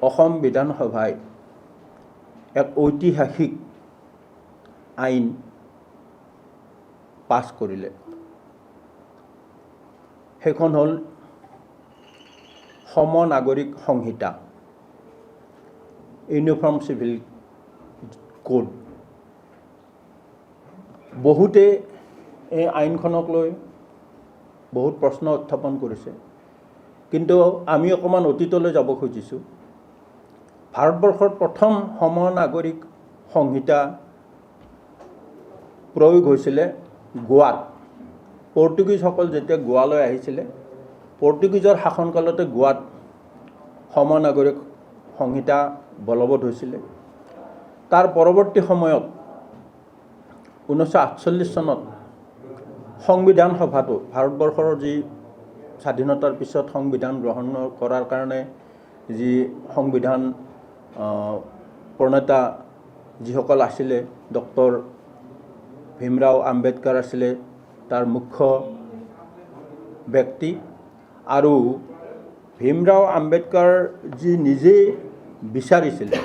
অসম বিধানসভায় এক ঐতিহাসিক আইন পাছ কৰিলে। সেইখন হ'ল সম নাগৰিক সংহিতা, ইউনিফৰ্ম চিভিল কোড। বহুতে এই আইনখনক লৈ বহুত প্ৰশ্ন উত্থাপন কৰিছে, কিন্তু আমি অকণমান অতীতলৈ যাব খুজিছোঁ। ভাৰতবৰ্ষৰ প্ৰথম সম নাগৰিক সংহিতা প্ৰয়োগ হৈছিলে গোৱাত। পৰ্তুগীজসকল যেতিয়া গোৱালৈ আহিছিলে, পৰ্তুগীজৰ শাসনকালতে গোৱাত সম নাগৰিক সংহিতা বলবৎ হৈছিলে। তাৰ পৰৱৰ্তী সময়ত 1948 চনত সংবিধান সভাটো, ভাৰতবৰ্ষৰ যি স্বাধীনতাৰ পিছত সংবিধান গ্ৰহণ কৰাৰ কাৰণে যি সংবিধান প্ৰণেতা যিসকল আছিলে, ডক্টৰ ভীমৰাও আম্বেদকাৰ আছিলে তাৰ মুখ্য ব্যক্তি। আৰু ভীমৰাও আম্বেদকাৰ যি নিজে বিচাৰিছিলে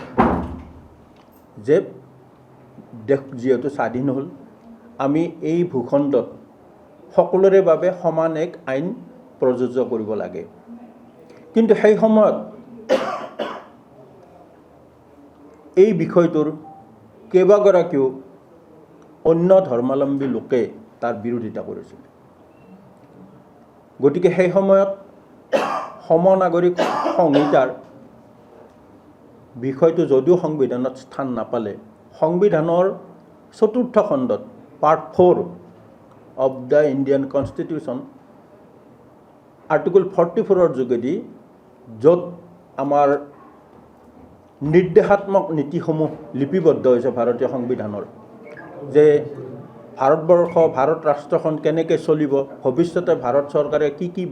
যে দেশ যিহেতু স্বাধীন হ'ল, আমি এই ভূখণ্ডত সকলোৰে বাবে সমান এক আইন প্ৰযোজ্য কৰিব লাগে। কিন্তু সেই সময়ত এই বিষয়টোৰ কেইবাগৰাকীও অন্য ধৰ্মাৱলম্বী লোকে তাৰ বিৰোধিতা কৰিছিল। গতিকে সেই সময়ত সম নাগৰিক সংহিতাৰ বিষয়টো যদিও সংবিধানত স্থান নাপালে, সংবিধানৰ 4ৰ্থ খণ্ডত part 4 of the Indian constitution article 44ৰ যোগেদি, য'ত আমাৰ নিৰ্দেশাত্মক নীতিসমূহ লিপিবদ্ধ হৈছে ভাৰতীয় সংবিধানৰ, যে ভাৰত ৰাষ্ট্ৰখন কেনেকৈ চলিব, ভৱিষ্যতে ভাৰত চৰকাৰে কি কি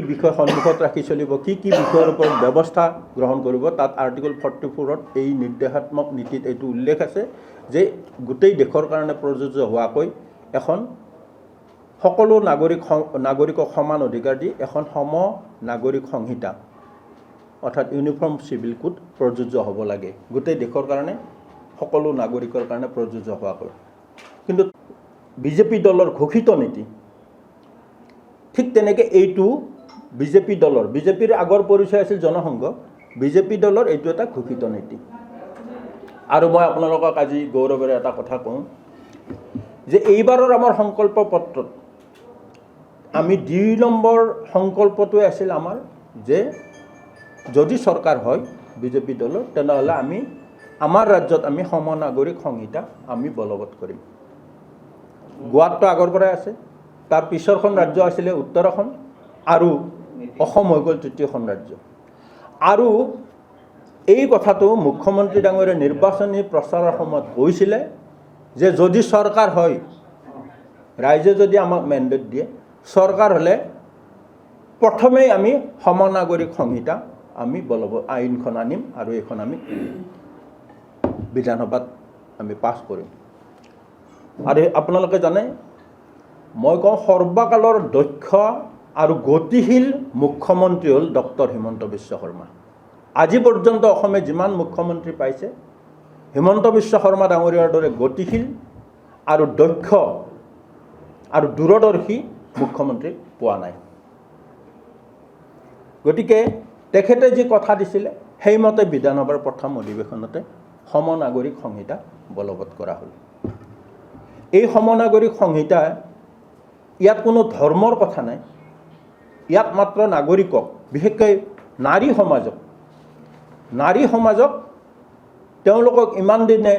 বিষয় সন্মুখত ৰাখি চলিব, কি কি বিষয়ৰ ওপৰত ব্যৱস্থা গ্ৰহণ কৰিব, তাত আৰ্টিকল 44ত এই নিৰ্দেশাত্মক নীতিত এইটো উল্লেখ আছে যে গোটেই দেশৰ কাৰণে প্ৰযোজ্য হোৱাকৈ এখন সকলো নাগৰিকক সমান অধিকাৰ দি এখন সম নাগৰিক সংহিতা অৰ্থাৎ ইউনিফৰ্ম চিভিল কোড প্ৰযোজ্য হ'ব লাগে, গোটেই দেশৰ কাৰণে সকলো নাগৰিকৰ কাৰণে প্ৰযোজ্য হোৱাকৈ। কিন্তু বিজেপি দলৰ ঘোষিত নীতি, ঠিক তেনেকৈ এইটো বিজেপিৰ আগৰ পৰিচয় আছিল জনসংঘ, বিজেপি দলৰ এইটো এটা ঘোষিত নীতি। আৰু মই আপোনালোকক আজি গৌৰৱেৰে এটা কথা কওঁ যে এইবাৰৰ আমাৰ সংকল্প পত্ৰত আমি 2 নম্বৰ সংকল্পটোৱে আছিল আমাৰ যে যদি চৰকাৰ হয় বিজেপি দলৰ, তেনেহ'লে আমাৰ ৰাজ্যত আমি সম নাগৰিক সংহিতা আমি বলবৎ কৰিম। গোৱাতটো আগৰ পৰাই আছে, তাৰ পিছৰখন ৰাজ্য আছিলে উত্তৰাখণ্ড, আৰু অসম হৈ গ'ল 3য়খন ৰাজ্য। আৰু এই কথাটো মুখ্যমন্ত্ৰী ডাঙৰীয়াই নিৰ্বাচনী প্ৰচাৰৰ সময়ত কৈছিলে যে যদি চৰকাৰ হয়, ৰাইজে যদি আমাক মেণ্ডেট দিয়ে, চৰকাৰ হ'লে প্ৰথমেই আমি সম নাগৰিক সংহিতা আমি আইনখন আনিম আৰু এইখন আমি বিধানসভাত আমি পাছ কৰিম। আৰু আপোনালোকে জানে, মই কওঁ সৰ্বকালৰ দক্ষ আৰু গতিশীল মুখ্যমন্ত্ৰী হ'ল ডক্টৰ হিমন্ত বিশ্ব শৰ্মা। আজি পৰ্যন্ত অসমে যিমান মুখ্যমন্ত্ৰী পাইছে, হিমন্ত বিশ্ব শৰ্মা ডাঙৰীয়াৰ দৰে গতিশীল আৰু দক্ষ আৰু দূৰদৰ্শী মুখ্যমন্ত্ৰী পোৱা নাই। গতিকে তেখেতে যি কথা দিছিলে, সেইমতে বিধানসভাৰ প্ৰথম অধিৱেশনতে সম নাগৰিক সংহিতা বলবৎ কৰা হ'ল। এই সম নাগৰিক সংহিতা, ইয়াত কোনো ধৰ্মৰ কথা নাই, ইয়াত মাত্ৰ নাগৰিকক, বিশেষকৈ নাৰী সমাজক তেওঁলোকক ইমান দিনে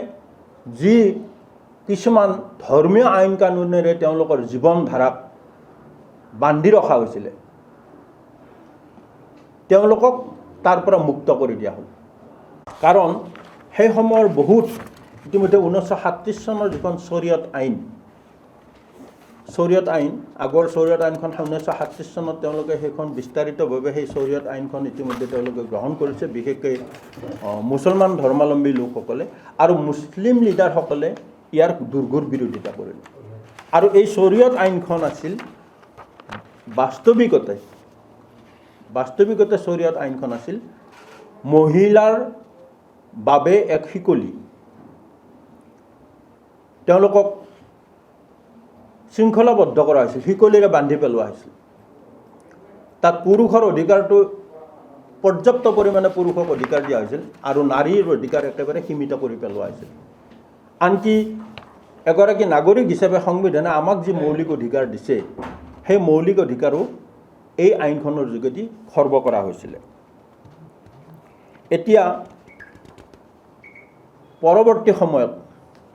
যি কিছুমান ধৰ্মীয় আইন কানুনেৰে তেওঁলোকৰ জীৱন ধাৰাক বান্ধি ৰখা হৈছিলে, তেওঁলোকক তাৰ পৰা মুক্ত কৰি দিয়া হ'ল। কাৰণ সেই সময়ৰ বহুত ইতিমধ্যে 1937 চনৰ যিখন শৰীয়ত আইন, আগৰ শৰীয়ত আইনখন 1937 চনত তেওঁলোকে সেইখন বিস্তাৰিতভাৱে সেই শৰীয়ত আইনখন ইতিমধ্যে তেওঁলোকে গ্ৰহণ কৰিছে, বিশেষকৈ মুছলমান ধৰ্মাৱলম্বী লোকসকলে, আৰু মুছলিম লিডাৰসকলে ইয়াৰ দুৰ্ঘোৰ বিৰোধিতা কৰিলে। আৰু এই শৰীয়ত আইনখন আছিল বাস্তৱিকতে বাস্তৱিকতে শৰীয়ত আইনখন আছিল মহিলাৰ বাবে এক শিকলি তেওঁলোকক শৃংখলাবদ্ধ কৰা হৈছিল শিকলিৰে বান্ধি পেলোৱা হৈছিল তাত পুৰুষৰ অধিকাৰটো পৰ্যাপ্ত পৰিমাণে পুৰুষক অধিকাৰ দিয়া হৈছিল আৰু নাৰীৰ অধিকাৰ একেবাৰে সীমিত কৰি পেলোৱা হৈছিল আনকি এগৰাকী নাগৰিক হিচাপে সংবিধানে আমাক যি মৌলিক অধিকাৰ দিছে সেই মৌলিক অধিকাৰো এই আইনখনৰ যোগেদি খৰ্ব কৰা হৈছিল এতিয়া পৰৱৰ্তী সময়ত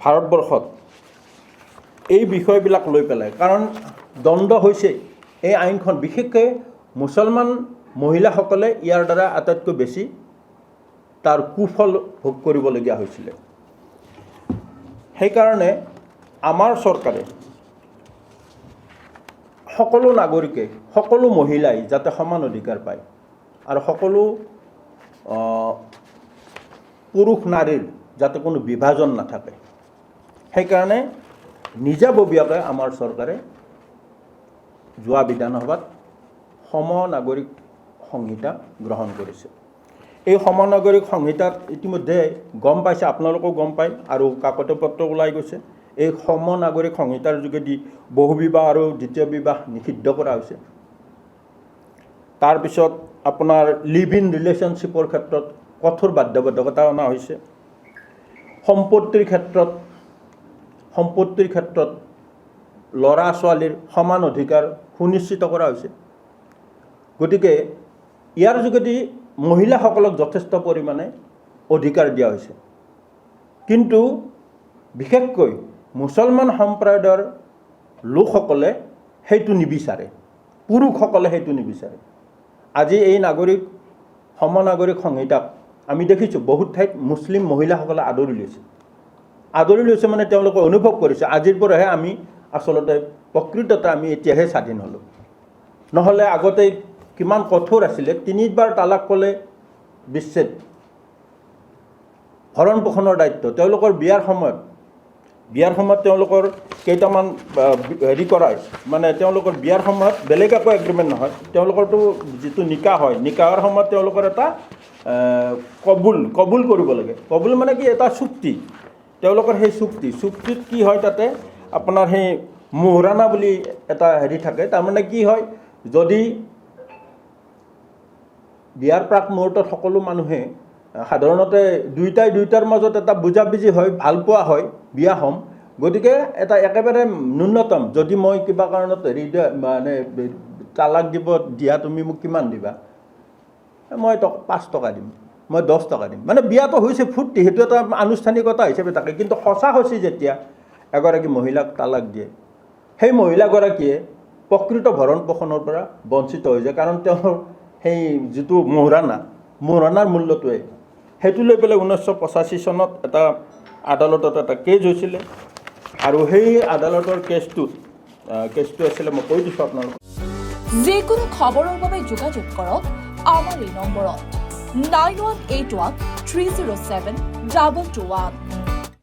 ভাৰতবৰ্ষত এই বিষয়বিলাক লৈ পেলাই কাৰণ দ্বন্দ্ব হৈছে এই আইনখন বিশেষকৈ মুছলমান মহিলাসকলে ইয়াৰ দ্বাৰা আটাইতকৈ বেছি তাৰ কুফল ভোগ কৰিবলগীয়া হৈছিলে সেইকাৰণে আমাৰ চৰকাৰে সকলো নাগৰিকে সকলো মহিলাই যাতে সমান অধিকাৰ পায় আৰু সকলো পুৰুষ নাৰীৰ যাতে কোনো বিভাজন নাথাকে সেইকাৰণে নিজাববীয়াকৈ আমাৰ চৰকাৰে যোৱা বিধানসভাত সম নাগৰিক সংহিতা গ্ৰহণ কৰিছে এই সম নাগৰিক সংহিতাত ইতিমধ্যে গম পাইছে আপোনালোকেও গম পায় আৰু কাকত পত্ৰ ওলাই গৈছে এই সম নাগৰিক সংহিতাৰ যোগেদি বহুবিবাহ আৰু দ্বিতীয় বিবাহ নিষিদ্ধ কৰা হৈছে তাৰপিছত আপোনাৰ লিভ ইন ৰিলেশ্যনশ্বিপৰ ক্ষেত্ৰত কঠোৰ বাধ্যবাধকতা অনা হৈছে সম্পত্তিৰ ক্ষেত্ৰত ল'ৰা ছোৱালীৰ সমান অধিকাৰ সুনিশ্চিত কৰা হৈছে গতিকে ইয়াৰ যোগেদি মহিলাসকলক যথেষ্ট পৰিমাণে অধিকাৰ দিয়া হৈছে কিন্তু বিশেষকৈ মুছলমান সম্প্ৰদায়ৰ লোকসকলে সেইটো নিবিচাৰে পুৰুষসকলে সেইটো নিবিচাৰে আজি এই সম নাগৰিক সংহিতাক আমি দেখিছোঁ বহুত ঠাইত মুছলিম মহিলাসকলে আদৰি লৈছে মানে তেওঁলোকে অনুভৱ কৰিছে আজিৰ পৰাহে আমি আচলতে প্ৰকৃততে আমি এতিয়াহে স্বাধীন হ'লোঁ নহ'লে আগতে কিমান কঠোৰ আছিলে 3বাৰ তালাক ক'লে বিচ্ছেদ ভৰণ পোষণৰ দায়িত্ব তেওঁলোকৰ বিয়াৰ সময়ত তেওঁলোকৰ কেইটামান হেৰি কৰায় মানে তেওঁলোকৰ বিয়াৰ সময়ত বেলেগ একো এগ্ৰিমেণ্ট নহয় তেওঁলোকৰতো যিটো নিকাহ হয় নিকাহৰ সময়ত তেওঁলোকৰ এটা কবুল কৰিব লাগে কবুল মানে কি এটা চুক্তি তেওঁলোকৰ সেই চুক্তিত কি হয় তাতে আপোনাৰ সেই মোহৰানা বুলি এটা হেৰি থাকে তাৰমানে কি হয় যদি বিয়াৰ প্ৰাক মুহূৰ্তত সকলো মানুহে সাধাৰণতে দুইটাৰ মাজত এটা বুজাবুজি হয় ভাল পোৱা হয় বিয়া হ'ম গতিকে এটা একেবাৰে ন্যূনতম যদি মই কিবা কাৰণত মানে তালাক দিয়া তুমি মোক কিমান দিবা মই 5 টকা দিম মই 10 টকা দিম মানে বিয়াটো হৈছে ফূৰ্তি সেইটো এটা আনুষ্ঠানিকতা হিচাপে থাকে কিন্তু সঁচা হৈছে যেতিয়া এগৰাকী মহিলাক তালাক দিয়ে সেই মহিলাগৰাকীয়ে প্ৰকৃত ভৰণ পোষণৰ পৰা বঞ্চিত হৈ যায় কাৰণ তেওঁৰ সেই যিটো মোহৰানাৰ মূল্যটোৱে সেইটো লৈ পেলাই 1985 চনত এটা আদালতত এটা কেছ হৈছিলে আৰু সেই আদালতৰ কেছটো আছিলে মই কৈ দিছোঁ আপোনালোকক যিকোনো খবৰৰ বাবে যোগাযোগ কৰক আমাৰ এই নম্বৰত 9181 307 2221